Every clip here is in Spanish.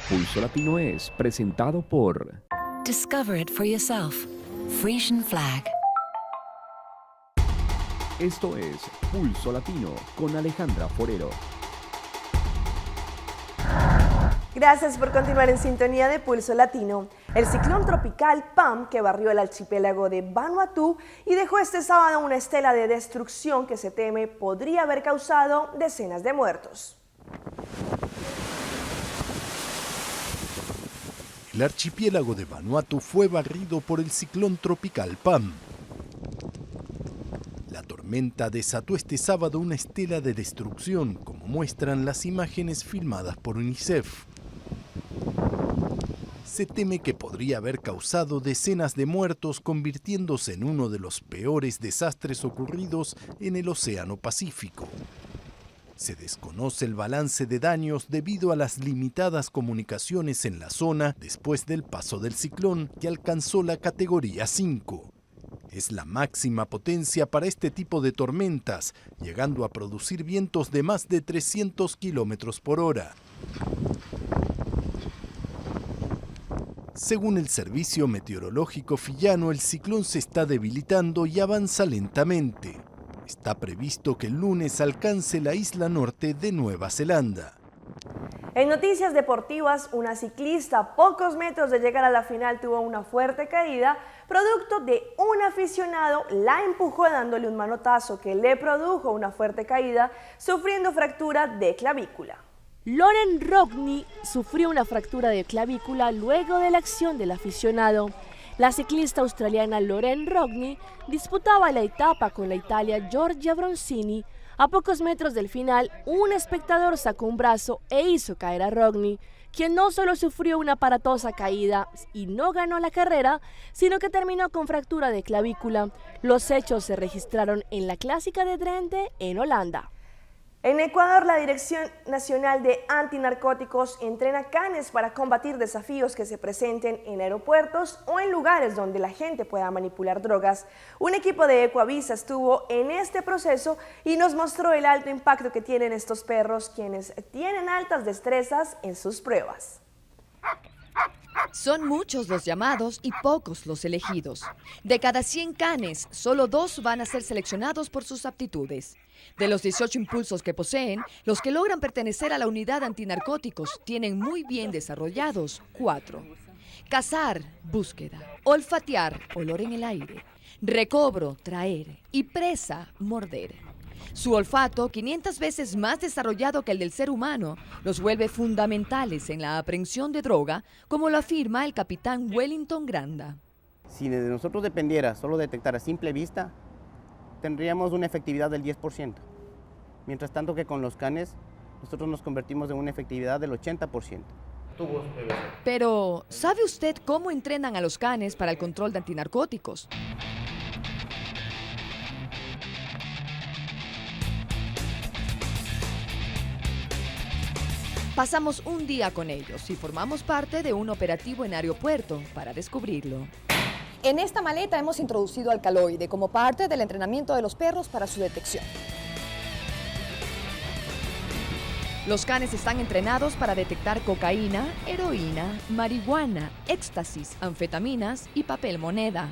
Pulso Latino es presentado por Discover it for yourself. Frisian Flag. Esto es Pulso Latino con Alejandra Forero. Gracias por continuar en sintonía de Pulso Latino. El ciclón tropical Pam, que barrió el archipiélago de Vanuatu y dejó este sábado una estela de destrucción que se teme podría haber causado decenas de muertos. El archipiélago de Vanuatu fue barrido por el ciclón tropical Pam. La tormenta desató este sábado una estela de destrucción, como muestran las imágenes filmadas por UNICEF. Se teme que podría haber causado decenas de muertos, convirtiéndose en uno de los peores desastres ocurridos en el Océano Pacífico. Se desconoce el balance de daños debido a las limitadas comunicaciones en la zona después del paso del ciclón, que alcanzó la categoría 5. Es la máxima potencia para este tipo de tormentas, llegando a producir vientos de más de 300 kilómetros por hora. Según el Servicio Meteorológico Fiyiano, el ciclón se está debilitando y avanza lentamente. Está previsto que el lunes alcance la isla norte de Nueva Zelanda. En noticias deportivas, una ciclista a pocos metros de llegar a la final tuvo una fuerte caída, producto de un aficionado la empujó dándole un manotazo que le produjo una fuerte caída, sufriendo fractura de clavícula. Lauren Rogney sufrió una fractura de clavícula luego de la acción del aficionado. La ciclista australiana Lauren Rogney disputaba la etapa con la Italia Giorgia Bronzini. A pocos metros del final, un espectador sacó un brazo e hizo caer a Rogney, quien no solo sufrió una aparatosa caída y no ganó la carrera, sino que terminó con fractura de clavícula. Los hechos se registraron en la Clásica de Drenthe, en Holanda. En Ecuador, la Dirección Nacional de Antinarcóticos entrena canes para combatir desafíos que se presenten en aeropuertos o en lugares donde la gente pueda manipular drogas. Un equipo de Ecuavisa estuvo en este proceso y nos mostró el alto impacto que tienen estos perros, quienes tienen altas destrezas en sus pruebas. Son muchos los llamados y pocos los elegidos. De cada 100 canes, solo 2 van a ser seleccionados por sus aptitudes. De los 18 impulsos que poseen, los que logran pertenecer a la unidad antinarcóticos tienen muy bien desarrollados 4. Cazar, búsqueda. Olfatear, olor en el aire. Recobro, traer. Y presa, morder. Su olfato, 500 veces más desarrollado que el del ser humano, los vuelve fundamentales en la aprehensión de droga, como lo afirma el capitán Wellington Granda. Si de nosotros dependiera solo detectar a simple vista, tendríamos una efectividad del 10%. Mientras tanto que con los canes, nosotros nos convertimos en una efectividad del 80%. Pero, ¿sabe usted cómo entrenan a los canes para el control de antinarcóticos? Pasamos un día con ellos y formamos parte de un operativo en aeropuerto para descubrirlo. En esta maleta hemos introducido alcaloide como parte del entrenamiento de los perros para su detección. Los canes están entrenados para detectar cocaína, heroína, marihuana, éxtasis, anfetaminas y papel moneda.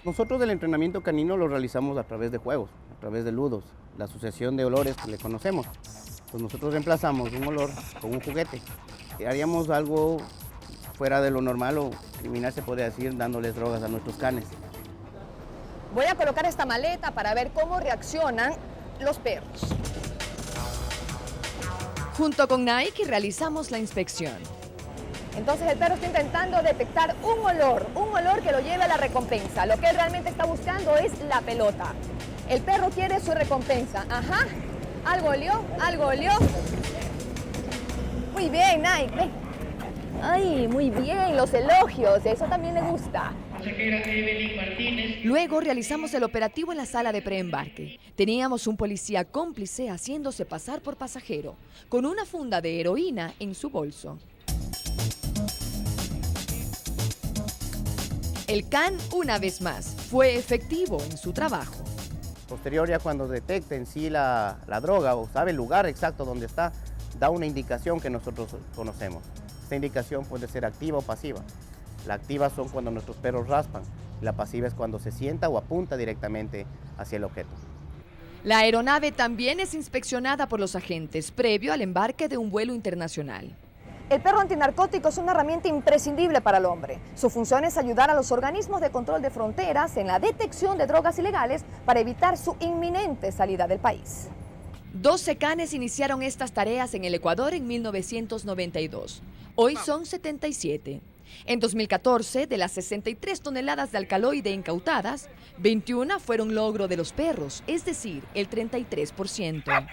Nosotros el entrenamiento canino lo realizamos a través de juegos, a través de ludos, la asociación de olores que le conocemos. Pues nosotros reemplazamos un olor con un juguete. Haríamos algo fuera de lo normal o criminal, se podría decir, dándoles drogas a nuestros canes. Voy a colocar esta maleta para ver cómo reaccionan los perros. Junto con Nike realizamos la inspección. Entonces el perro está intentando detectar un olor que lo lleve a la recompensa. Lo que él realmente está buscando es la pelota. El perro quiere su recompensa. Ajá. Algo olió, algo olió. Muy bien, Nike, ven. Ay, muy bien, los elogios, eso también le gusta. Luego realizamos el operativo en la sala de preembarque. Teníamos un policía cómplice haciéndose pasar por pasajero, con una funda de heroína en su bolso. El can, una vez más, fue efectivo en su trabajo. Posterior, ya cuando detecte en sí la droga o sabe el lugar exacto donde está, da una indicación que nosotros conocemos. Esta indicación puede ser activa o pasiva. La activa son cuando nuestros perros raspan, la pasiva es cuando se sienta o apunta directamente hacia el objeto. La aeronave también es inspeccionada por los agentes previo al embarque de un vuelo internacional. El perro antinarcótico es una herramienta imprescindible para el hombre. Su función es ayudar a los organismos de control de fronteras en la detección de drogas ilegales para evitar su inminente salida del país. 12 canes iniciaron estas tareas en el Ecuador en 1992. Hoy son 77. En 2014, de las 63 toneladas de alcaloide incautadas, 21 fueron logro de los perros, es decir, el 33%.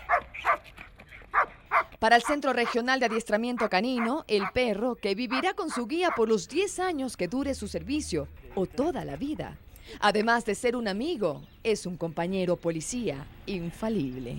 Para el Centro Regional de Adiestramiento Canino, el perro que vivirá con su guía por los 10 años que dure su servicio o toda la vida. Además de ser un amigo, es un compañero policía infalible.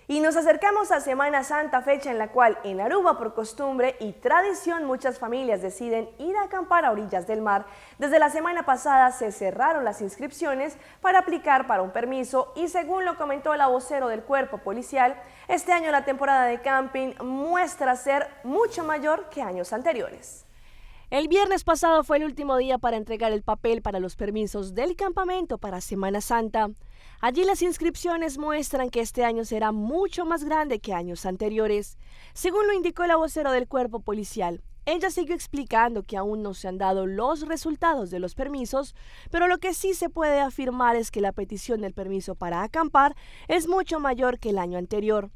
Y nos acercamos a Semana Santa, fecha en la cual en Aruba, por costumbre y tradición, muchas familias deciden ir a acampar a orillas del mar. Desde la semana pasada se cerraron las inscripciones para aplicar para un permiso y, según lo comentó la vocero del cuerpo policial, este año la temporada de camping muestra ser mucho mayor que años anteriores. El viernes pasado fue el último día para entregar el papel para los permisos del campamento para Semana Santa. Allí las inscripciones muestran que este año será mucho más grande que años anteriores, según lo indicó la vocero del cuerpo policial. Ella siguió explicando que aún no se han dado los resultados de los permisos, pero lo que sí se puede afirmar es que la petición del permiso para acampar es mucho mayor que el año anterior.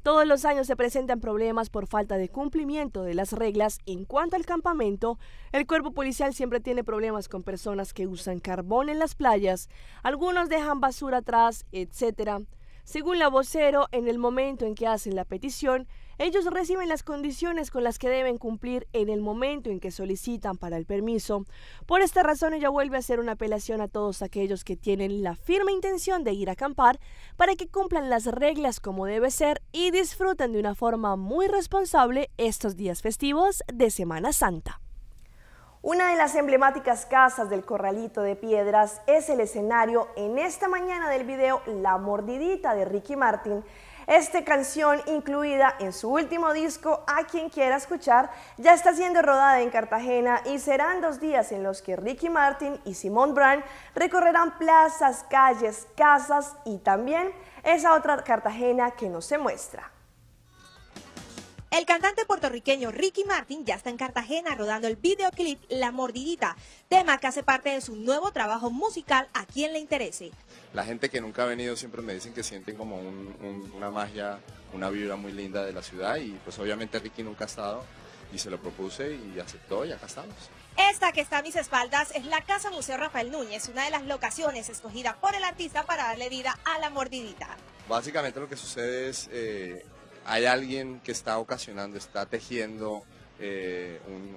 Todos los años se presentan problemas por falta de cumplimiento de las reglas en cuanto al campamento. El cuerpo policial siempre tiene problemas con personas que usan carbón en las playas, algunos dejan basura atrás, etc. Según la vocero, en el momento en que hacen la petición, ellos reciben las condiciones con las que deben cumplir en el momento en que solicitan para el permiso. Por esta razón, ella vuelve a hacer una apelación a todos aquellos que tienen la firme intención de ir a acampar para que cumplan las reglas como debe ser y disfruten de una forma muy responsable estos días festivos de Semana Santa. Una de las emblemáticas casas del Corralito de Piedras es el escenario en esta mañana del video La Mordidita de Ricky Martin. Esta canción, incluida en su último disco, A Quien Quiera Escuchar, ya está siendo rodada en Cartagena y serán 2 días en los que Ricky Martin y Simón Brand recorrerán plazas, calles, casas y también esa otra Cartagena que no se muestra. El cantante puertorriqueño Ricky Martin ya está en Cartagena rodando el videoclip La Mordidita, tema que hace parte de su nuevo trabajo musical A Quien Le Interese. La gente que nunca ha venido siempre me dicen que sienten como una magia, una vibra muy linda de la ciudad y pues obviamente Ricky nunca ha estado y se lo propuse y aceptó y acá estamos. Esta que está a mis espaldas es la Casa Museo Rafael Núñez, una de las locaciones escogida por el artista para darle vida a La Mordidita. Básicamente lo que sucede es... hay alguien que está ocasionando, está tejiendo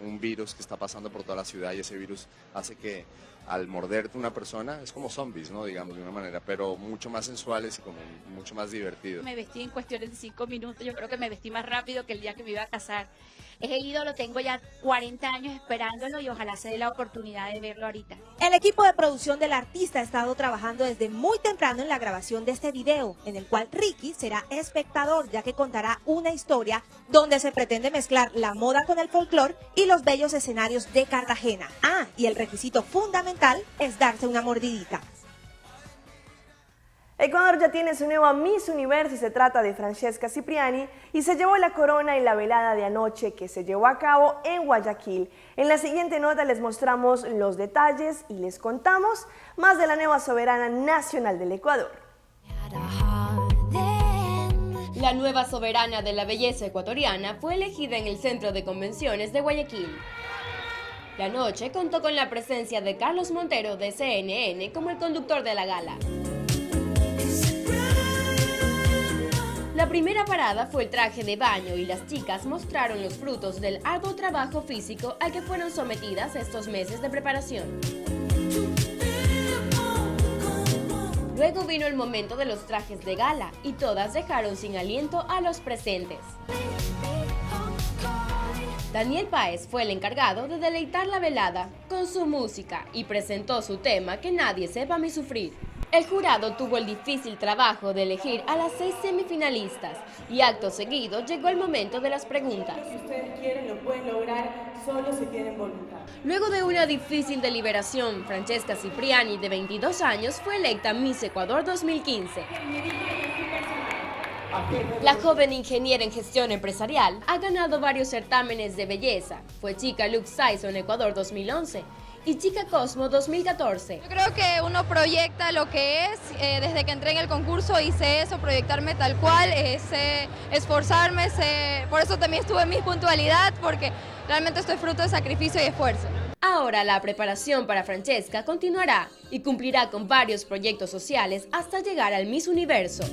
un virus que está pasando por toda la ciudad y ese virus hace que al morderte una persona, es como zombies, ¿no? Digamos, de una manera, pero mucho más sensuales y como mucho más divertidos. Me vestí en cuestiones de 5 minutos, yo creo que me vestí más rápido que el día que me iba a casar. Es el ídolo, tengo ya 40 años esperándolo y ojalá se dé la oportunidad de verlo ahorita. El equipo de producción del artista ha estado trabajando desde muy temprano en la grabación de este video, en el cual Ricky será espectador, ya que contará una historia donde se pretende mezclar la moda con el folclore y los bellos escenarios de Cartagena. Ah, y el requisito fundamental es darse una mordidita. Ecuador ya tiene su nueva Miss Universo y se trata de Francesca Cipriani y se llevó la corona en la velada de anoche que se llevó a cabo en Guayaquil. En la siguiente nota les mostramos los detalles y les contamos más de la nueva soberana nacional del Ecuador. La nueva soberana de la belleza ecuatoriana fue elegida en el Centro de Convenciones de Guayaquil. La noche contó con la presencia de Carlos Montero de CNN como el conductor de la gala. La primera parada fue el traje de baño y las chicas mostraron los frutos del arduo trabajo físico al que fueron sometidas estos meses de preparación. Luego vino el momento de los trajes de gala y todas dejaron sin aliento a los presentes. Daniel Páez fue el encargado de deleitar la velada con su música y presentó su tema Que Nadie Sepa Mi Sufrir. El jurado tuvo el difícil trabajo de elegir a las 6 semifinalistas y acto seguido llegó el momento de las preguntas. Si ustedes quieren, lo pueden lograr solo si tienen voluntad. Luego de una difícil deliberación, Francesca Cipriani, de 22 años, fue electa Miss Ecuador 2015. La joven ingeniera en gestión empresarial ha ganado varios certámenes de belleza. Fue chica Lux Size en Ecuador 2011 y chica Cosmo 2014. Yo creo que uno proyecta lo que es. Desde que entré en el concurso hice eso, proyectarme tal cual, esforzarme. Por eso también estuve en mi puntualidad, porque realmente estoy fruto de sacrificio y esfuerzo. Ahora la preparación para Francesca continuará y cumplirá con varios proyectos sociales hasta llegar al Miss Universo.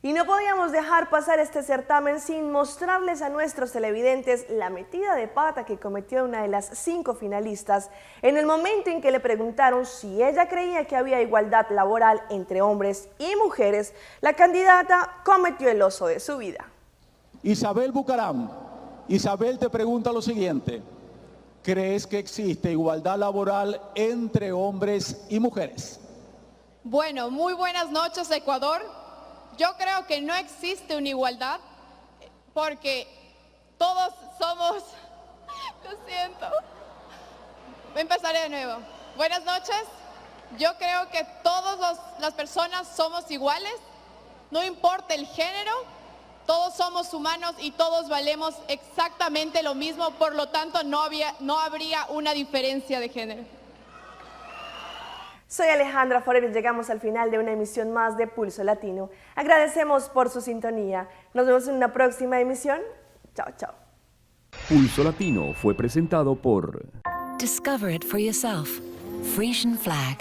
Y no podíamos dejar pasar este certamen sin mostrarles a nuestros televidentes la metida de pata que cometió una de las 5 finalistas en el momento en que le preguntaron si ella creía que había igualdad laboral entre hombres y mujeres. La candidata cometió el oso de su vida. Isabel Bucaram. Isabel te pregunta lo siguiente: ¿crees que existe igualdad laboral entre hombres y mujeres? Bueno, muy buenas noches, Ecuador. Yo creo que no existe una igualdad porque todos somos... Lo siento. Empezaré de nuevo. Buenas noches. Yo creo que todas las personas somos iguales. No importa el género. Todos somos humanos y todos valemos exactamente lo mismo. Por lo tanto, no habría una diferencia de género. Soy Alejandra Forer y llegamos al final de una emisión más de Pulso Latino. Agradecemos por su sintonía. Nos vemos en una próxima emisión. Chao, chao. Pulso Latino fue presentado por... Discover it for yourself. Frisian Flag.